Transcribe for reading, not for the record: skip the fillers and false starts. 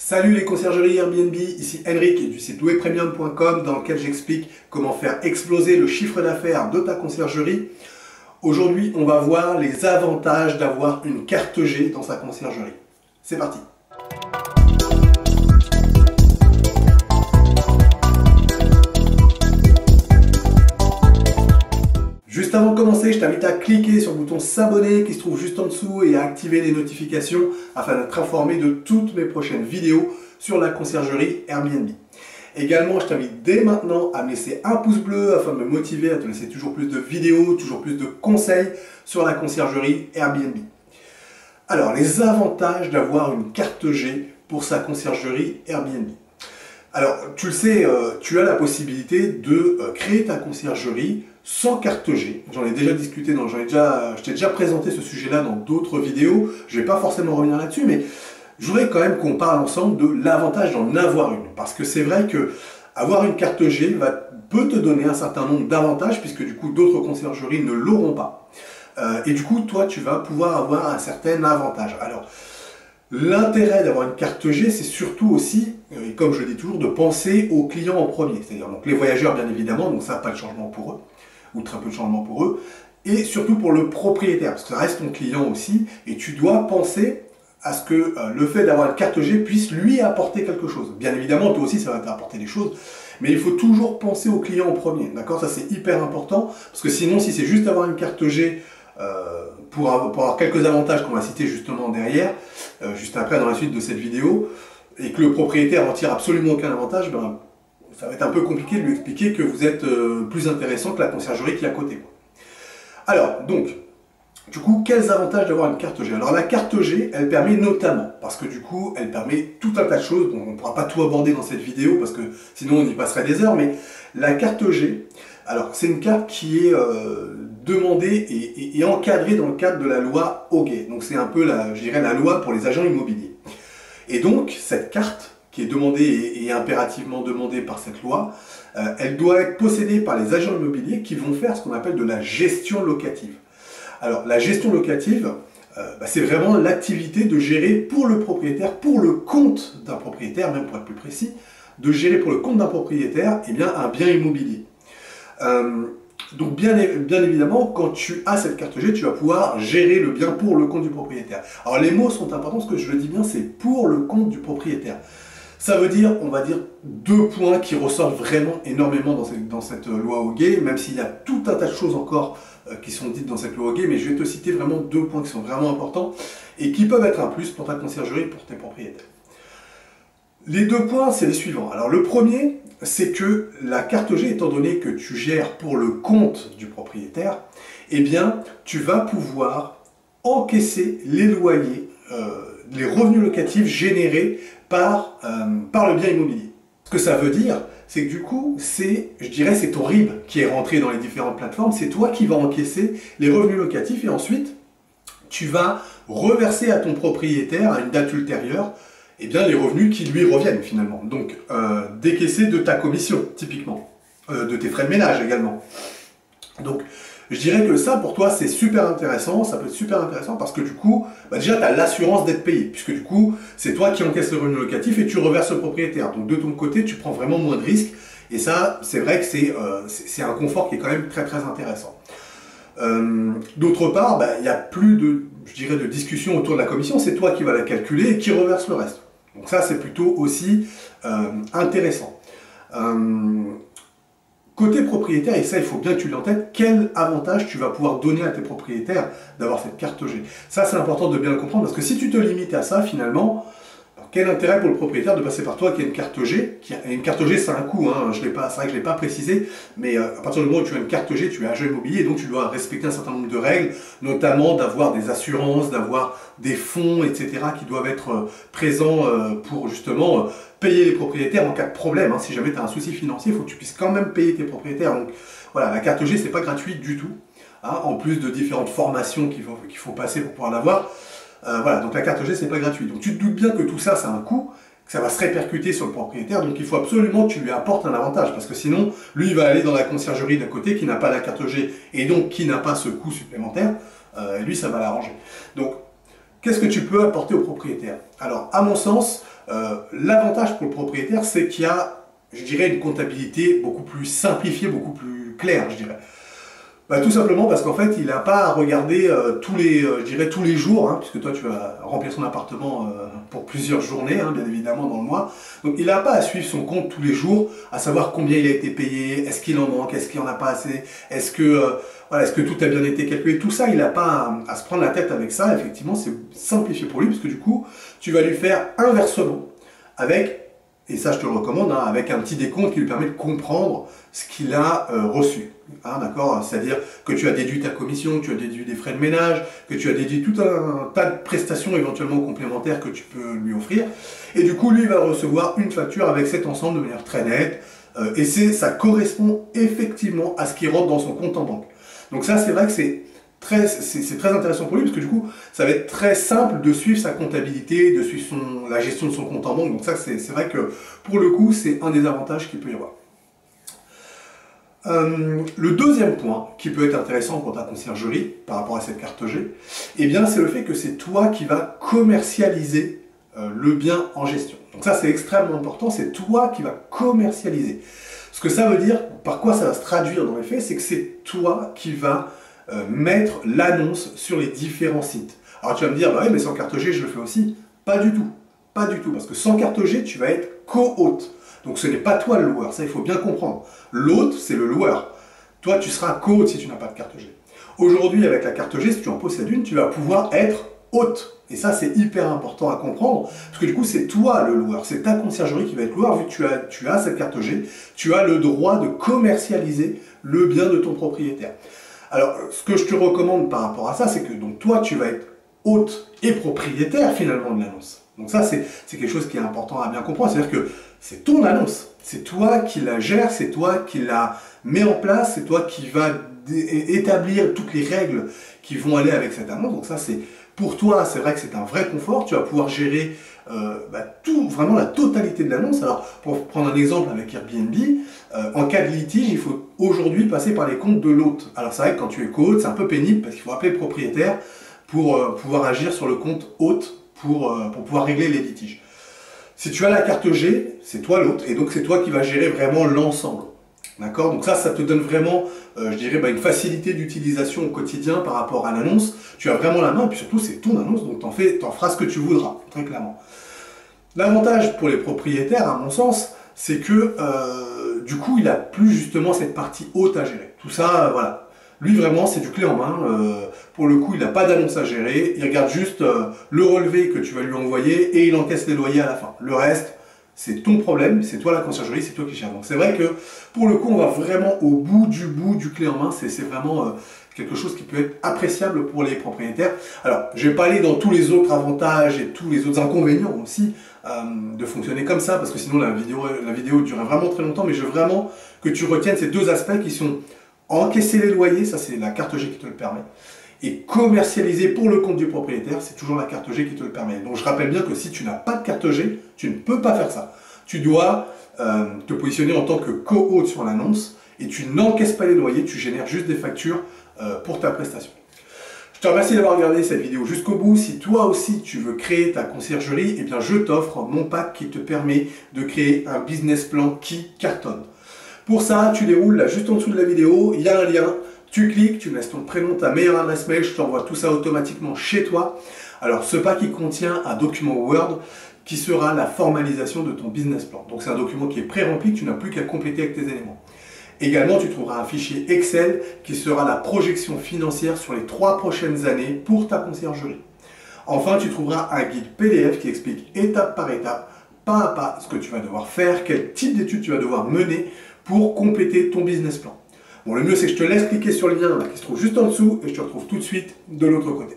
Salut les conciergeries Airbnb, ici Henrik du site louerpremium.com dans lequel j'explique comment faire exploser le chiffre d'affaires de ta conciergerie. Aujourd'hui, on va voir les avantages d'avoir une carte G dans sa conciergerie. C'est parti! Juste avant de commencer, je t'invite à cliquer sur le bouton s'abonner qui se trouve juste en dessous et à activer les notifications afin d'être informé de toutes mes prochaines vidéos sur la conciergerie Airbnb. Également, je t'invite dès maintenant à me laisser un pouce bleu afin de me motiver à te laisser toujours plus de vidéos, toujours plus de conseils sur la conciergerie Airbnb. Alors, les avantages d'avoir une carte G pour sa conciergerie Airbnb. Alors, tu le sais, tu as la possibilité de créer ta conciergerie sans carte G. J'en ai déjà discuté, je t'ai déjà présenté ce sujet-là dans d'autres vidéos. Je ne vais pas forcément revenir là-dessus, mais je voudrais quand même qu'on parle ensemble de l'avantage d'en avoir une. Parce que c'est vrai que avoir une carte G peut te donner un certain nombre d'avantages, puisque du coup, d'autres conciergeries ne l'auront pas. Et du coup, toi, tu vas pouvoir avoir un certain avantage. Alors, l'intérêt d'avoir une carte G, c'est surtout aussi, et comme je le dis toujours, de penser aux clients en premier. C'est-à-dire donc les voyageurs, bien évidemment, donc ça n'a pas de changement pour eux, ou très peu de changement pour eux, et surtout pour le propriétaire, parce que ça reste ton client aussi, et tu dois penser à ce que le fait d'avoir une carte G puisse lui apporter quelque chose. Bien évidemment, toi aussi, ça va t'apporter des choses, mais il faut toujours penser au client en premier, d'accord? Ça, c'est hyper important, parce que sinon, si c'est juste avoir une carte G pour avoir quelques avantages qu'on va citer justement derrière, juste après dans la suite de cette vidéo, et que le propriétaire n'en tire absolument aucun avantage, ben, ça va être un peu compliqué de lui expliquer que vous êtes plus intéressant que la conciergerie qui est à côté. Alors, donc, du coup, quels avantages d'avoir une carte G? Alors, la carte G, elle permet notamment, parce que du coup, elle permet tout un tas de choses, on ne pourra pas tout aborder dans cette vidéo, parce que sinon on y passerait des heures, mais la carte G, alors, c'est une carte qui est demandée et encadrée dans le cadre de la loi Hoguet. Donc, c'est un peu, je dirais, la loi pour les agents immobiliers. Et donc, cette carte, qui est demandée et impérativement demandée par cette loi, elle doit être possédée par les agents immobiliers qui vont faire ce qu'on appelle de la gestion locative. Alors, la gestion locative, c'est vraiment l'activité de gérer pour le propriétaire, pour le compte d'un propriétaire, même pour être plus précis, de gérer pour le compte d'un propriétaire un bien immobilier. Donc bien évidemment, quand tu as cette carte G, tu vas pouvoir gérer le bien pour le compte du propriétaire. Alors les mots sont importants, ce que je le dis bien, c'est pour le compte du propriétaire. Ça veut dire, on va dire, deux points qui ressortent vraiment énormément dans cette loi Hoguet, même s'il y a tout un tas de choses encore qui sont dites dans cette loi Hoguet, mais je vais te citer vraiment deux points qui sont vraiment importants et qui peuvent être un plus pour ta conciergerie, pour tes propriétaires. Les deux points, c'est les suivants. Alors le premier, c'est que la carte G, étant donné que tu gères pour le compte du propriétaire, eh bien, tu vas pouvoir encaisser les loyers, les revenus locatifs générés par le bien immobilier. Ce que ça veut dire, c'est que du coup, je dirais, c'est ton RIB qui est rentré dans les différentes plateformes, c'est toi qui vas encaisser les revenus locatifs et ensuite, tu vas reverser à ton propriétaire à une date ultérieure eh bien, les revenus qui lui reviennent finalement. Donc, décaisser de ta commission, typiquement. De tes frais de ménage également. Donc, je dirais que ça, pour toi, c'est super intéressant. Ça peut être super intéressant parce que du coup, déjà, tu as l'assurance d'être payé. Puisque du coup, c'est toi qui encaisses le revenu locatif et tu reverses au propriétaire. Donc, de ton côté, tu prends vraiment moins de risques. Et ça, c'est vrai que c'est un confort qui est quand même très, très intéressant. D'autre part, il n'y a plus de discussion autour de la commission. C'est toi qui vas la calculer et qui reverse le reste. Donc ça, c'est plutôt aussi intéressant. Côté propriétaire, et ça, il faut bien que tu l'aies en tête, quel avantage tu vas pouvoir donner à tes propriétaires d'avoir cette carte G. Ça, c'est important de bien le comprendre, parce que si tu te limites à ça, finalement, quel intérêt pour le propriétaire de passer par toi qui a une carte G? Une carte G, c'est un coût, hein, c'est vrai que je ne l'ai pas précisé, mais à partir du moment où tu as une carte G, tu es agent immobilier, et donc tu dois respecter un certain nombre de règles, notamment d'avoir des assurances, d'avoir des fonds, etc., qui doivent être présents pour justement payer les propriétaires en cas de problème. Hein. Si jamais tu as un souci financier, il faut que tu puisses quand même payer tes propriétaires. Donc voilà, la carte G, c'est pas gratuit du tout, hein, en plus de différentes formations qu'il faut passer pour pouvoir l'avoir. Voilà, donc la carte G, c'est pas gratuit. Donc tu te doutes bien que tout ça, ça a un coût, que ça va se répercuter sur le propriétaire, donc il faut absolument que tu lui apportes un avantage, parce que sinon, lui, il va aller dans la conciergerie d'à côté qui n'a pas la carte G, et donc qui n'a pas ce coût supplémentaire, et lui, ça va l'arranger. Donc, qu'est-ce que tu peux apporter au propriétaire? Alors, à mon sens, L'avantage pour le propriétaire, c'est qu'il y a, je dirais, une comptabilité beaucoup plus simplifiée, beaucoup plus claire, je dirais. Bah, tout simplement parce qu'en fait, il n'a pas à regarder je dirais tous les jours, hein, puisque toi tu vas remplir son appartement pour plusieurs journées, hein, bien évidemment, dans le mois. Donc il n'a pas à suivre son compte tous les jours, à savoir combien il a été payé, est-ce qu'il en manque, est-ce qu'il n'y en a pas assez, est-ce que, voilà, est-ce que tout a bien été calculé. Tout ça, il n'a pas à se prendre la tête avec ça. Effectivement, c'est simplifié pour lui, parce que du coup, tu vas lui faire un versement avec, et ça je te le recommande, hein, avec un petit décompte qui lui permet de comprendre ce qu'il a reçu. Hein, d'accord, c'est-à-dire que tu as déduit ta commission, que tu as déduit des frais de ménage, que tu as déduit tout un tas de prestations éventuellement complémentaires que tu peux lui offrir. Et du coup, lui, il va recevoir une facture avec cet ensemble de manière très nette. Et ça correspond effectivement à ce qui rentre dans son compte en banque. Donc ça, c'est vrai que c'est très intéressant pour lui, parce que du coup, ça va être très simple de suivre sa comptabilité, de suivre la gestion de son compte en banque. Donc ça, c'est vrai que pour le coup, c'est un des avantages qu'il peut y avoir. Le deuxième point qui peut être intéressant pour ta conciergerie par rapport à cette carte G, eh bien c'est le fait que c'est toi qui vas commercialiser le bien en gestion. Donc ça c'est extrêmement important, c'est toi qui vas commercialiser. Ce que ça veut dire, par quoi ça va se traduire dans les faits, c'est que c'est toi qui vas mettre l'annonce sur les différents sites. Alors tu vas me dire, bah oui mais sans carte G je le fais aussi. Pas du tout, pas du tout, parce que sans carte G tu vas être co-hôte. Donc ce n'est pas toi le loueur, ça il faut bien comprendre. L'hôte, c'est le loueur. Toi, tu seras co-hôte si tu n'as pas de carte G. Aujourd'hui, avec la carte G, si tu en possèdes une, tu vas pouvoir être hôte. Et ça, c'est hyper important à comprendre, parce que du coup, c'est toi le loueur, c'est ta conciergerie qui va être loueur, vu que tu as cette carte G, tu as le droit de commercialiser le bien de ton propriétaire. Alors, ce que je te recommande par rapport à ça, c'est que donc, toi, tu vas être hôte et propriétaire finalement de l'annonce. Donc ça, c'est quelque chose qui est important à bien comprendre, c'est-à-dire que c'est ton annonce, c'est toi qui la gères, c'est toi qui la mets en place, c'est toi qui vas établir toutes les règles qui vont aller avec cette annonce. Donc ça, c'est pour toi, c'est vrai que c'est un vrai confort, tu vas pouvoir gérer vraiment la totalité de l'annonce. Alors, pour prendre un exemple avec Airbnb, en cas de litige, il faut aujourd'hui passer par les comptes de l'hôte. Alors c'est vrai que quand tu es co-hôte, c'est un peu pénible, parce qu'il faut appeler le propriétaire pour pouvoir agir sur le compte hôte, pour pouvoir régler les litiges. Si tu as la carte G, c'est toi l'hôte, et donc c'est toi qui vas gérer vraiment l'ensemble. D'accord? Donc ça te donne vraiment, je dirais, une facilité d'utilisation au quotidien par rapport à l'annonce. Tu as vraiment la main, et puis surtout, c'est ton annonce, donc t'en feras ce que tu voudras, très clairement. L'avantage pour les propriétaires, à mon sens, c'est que, du coup, il n'a plus justement cette partie haute à gérer. Tout ça, voilà. Lui, vraiment, c'est du clé en main. Pour le coup, il n'a pas d'annonce à gérer. Il regarde juste le relevé que tu vas lui envoyer et il encaisse les loyers à la fin. Le reste, c'est ton problème. C'est toi la conciergerie, c'est toi qui gères. Donc c'est vrai que, pour le coup, on va vraiment au bout du clé en main. C'est vraiment quelque chose qui peut être appréciable pour les propriétaires. Alors, je ne vais pas aller dans tous les autres avantages et tous les autres inconvénients aussi de fonctionner comme ça, parce que sinon la vidéo durerait vraiment très longtemps, mais je veux vraiment que tu retiennes ces deux aspects qui sont encaisser les loyers, ça c'est la carte G qui te le permet, et commercialiser pour le compte du propriétaire, c'est toujours la carte G qui te le permet. Donc je rappelle bien que si tu n'as pas de carte G, tu ne peux pas faire ça. Tu dois te positionner en tant que co-hôte sur l'annonce, et tu n'encaisses pas les loyers, tu génères juste des factures pour ta prestation. Je te remercie d'avoir regardé cette vidéo jusqu'au bout. Si toi aussi tu veux créer ta conciergerie, eh bien je t'offre mon pack qui te permet de créer un business plan qui cartonne. Pour ça, tu déroules là juste en dessous de la vidéo, il y a un lien, tu cliques, tu me laisses ton prénom, ta meilleure adresse mail, je t'envoie tout ça automatiquement chez toi. Alors ce pack il contient un document Word qui sera la formalisation de ton business plan. Donc c'est un document qui est pré-rempli, que tu n'as plus qu'à compléter avec tes éléments. Également, tu trouveras un fichier Excel qui sera la projection financière sur les 3 prochaines années pour ta conciergerie. Enfin, tu trouveras un guide PDF qui explique étape par étape, pas à pas, ce que tu vas devoir faire, quel type d'études tu vas devoir mener pour compléter ton business plan. Bon, le mieux, c'est que je te laisse cliquer sur le lien là, qui se trouve juste en dessous et je te retrouve tout de suite de l'autre côté.